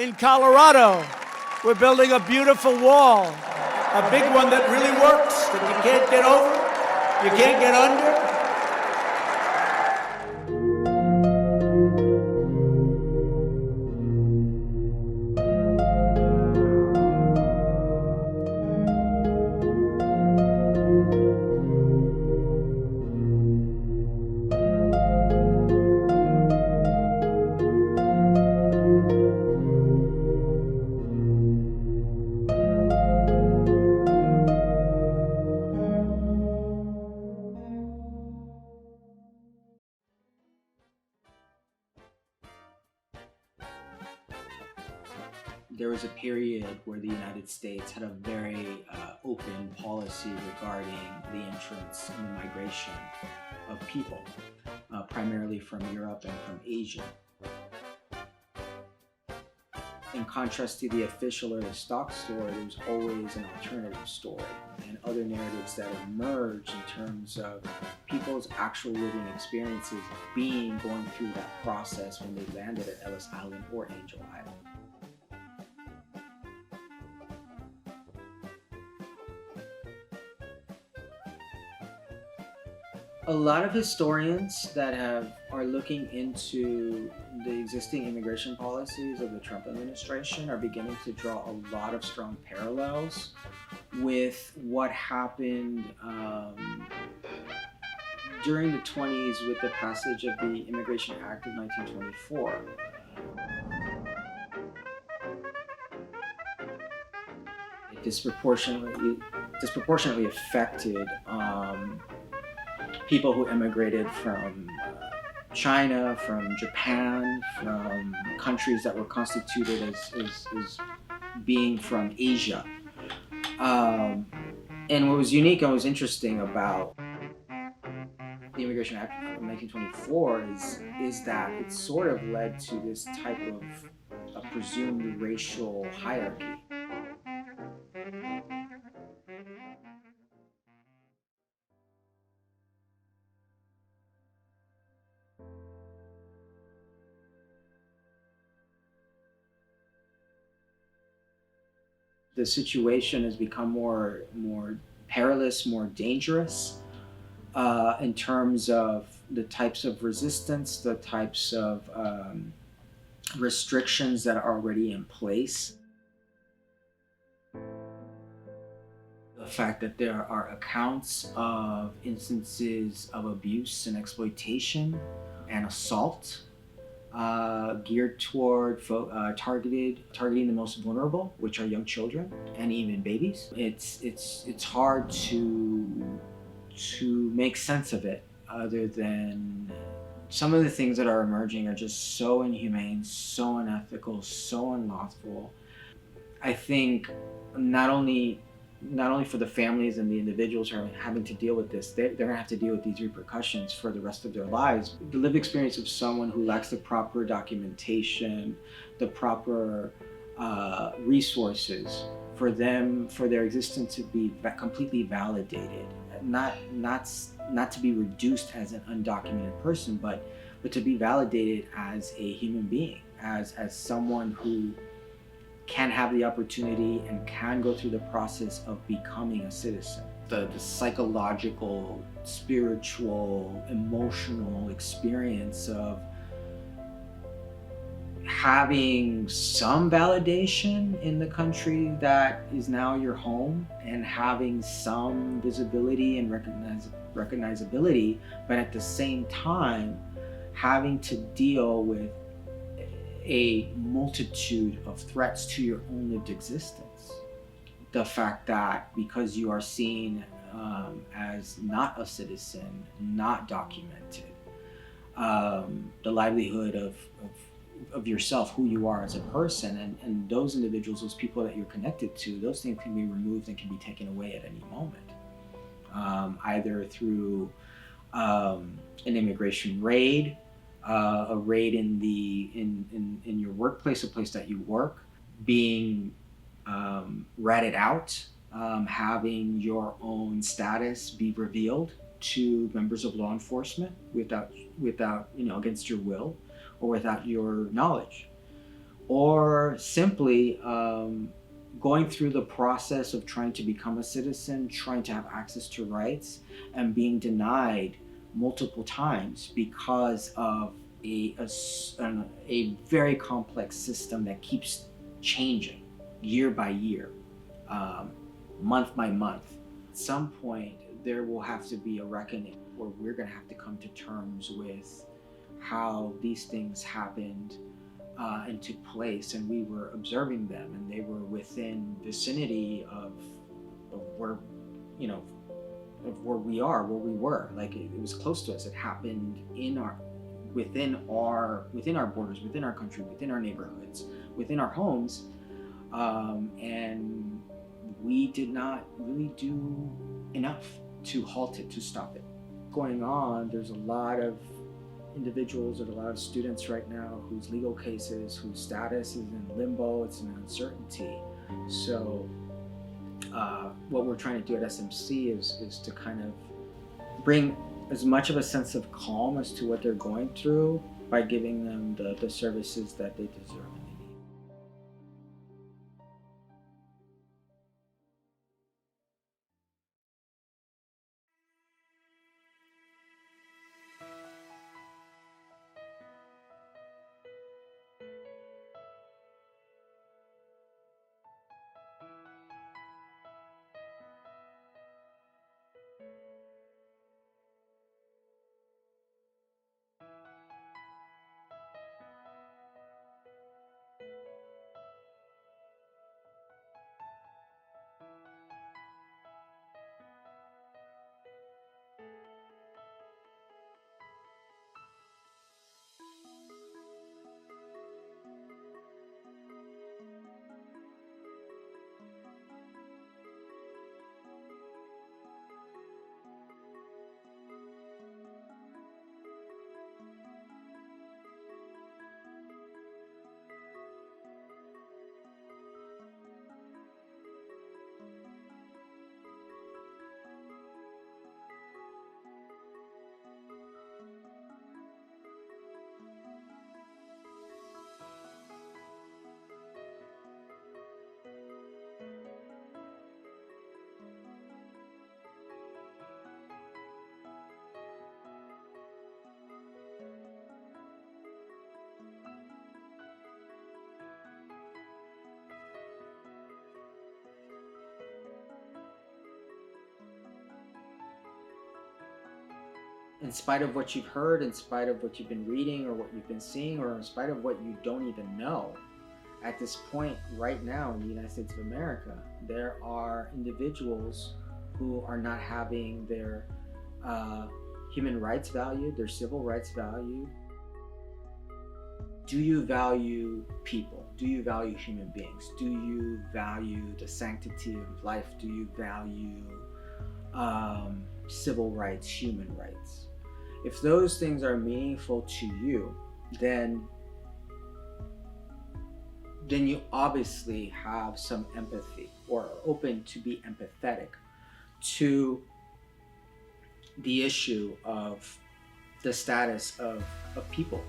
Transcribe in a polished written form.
In Colorado, we're building a beautiful wall, a big one that really works, that you can't get over, you can't get under. There was a period where the United States had a very open policy regarding the entrance and the migration of people, primarily from Europe and from Asia. In contrast to the official or the stock story, there was always an alternative story and other narratives that emerged in terms of people's actual living experiences going through that process when they landed at Ellis Island or Angel Island. A lot of historians that are looking into the existing immigration policies of the Trump administration are beginning to draw a lot of strong parallels with what happened during the 20s with the passage of the Immigration Act of 1924. It disproportionately affected people who immigrated from China, from Japan, from countries that were constituted as being from Asia. And what was unique and what was interesting about the Immigration Act of 1924 is that it sort of led to this type of a presumed racial hierarchy. The situation has become more perilous, more dangerous in terms of the types of resistance, the types of restrictions that are already in place. The fact that there are accounts of instances of abuse and exploitation and assault geared toward targeting the most vulnerable, which are young children and even babies. It's hard to make sense of it, other than some of the things that are emerging are just so inhumane, so unethical, so unlawful. I think not only for the families and the individuals who are having to deal with this, they're going to have to deal with these repercussions for the rest of their lives. The lived experience of someone who lacks the proper documentation, the proper resources for their existence to be completely validated, not to be reduced as an undocumented person, but to be validated as a human being, as someone who can have the opportunity and can go through the process of becoming a citizen. The psychological, spiritual, emotional experience of having some validation in the country that is now your home and having some visibility and recognizability, but at the same time having to deal with a multitude of threats to your own lived existence. The fact that because you are seen as not a citizen, not documented, the livelihood of yourself, who you are as a person, and those individuals, those people that you're connected to, those things can be removed and can be taken away at any moment, either through an immigration raid, a raid in your workplace, a place that you work, being ratted out, having your own status be revealed to members of law enforcement without against your will or without your knowledge, or simply going through the process of trying to become a citizen, trying to have access to rights, and being denied multiple times because of a very complex system that keeps changing year by year, month by month. At some point, there will have to be a reckoning where we're going to have to come to terms with how these things happened and took place, and we were observing them, and they were within vicinity of where, you know, of where we were. Like it was close to us. It happened within our borders, within our country, within our neighborhoods, within our homes, and we did not really do enough to halt it, to stop it. Going on, there's a lot of individuals and a lot of students right now whose legal cases, whose status is in limbo, it's an uncertainty. So what we're trying to do at SMC is to kind of bring as much of a sense of calm as to what they're going through by giving them the services that they deserve and they need. In spite of what you've heard, in spite of what you've been reading or what you've been seeing, or in spite of what you don't even know, at this point right now in the United States of America, there are individuals who are not having their human rights valued, their civil rights valued. Do you value people? Do you value human beings? Do you value the sanctity of life? Do you value civil rights, human rights? If those things are meaningful to you, then you obviously have some empathy or are open to be empathetic to the issue of the status of people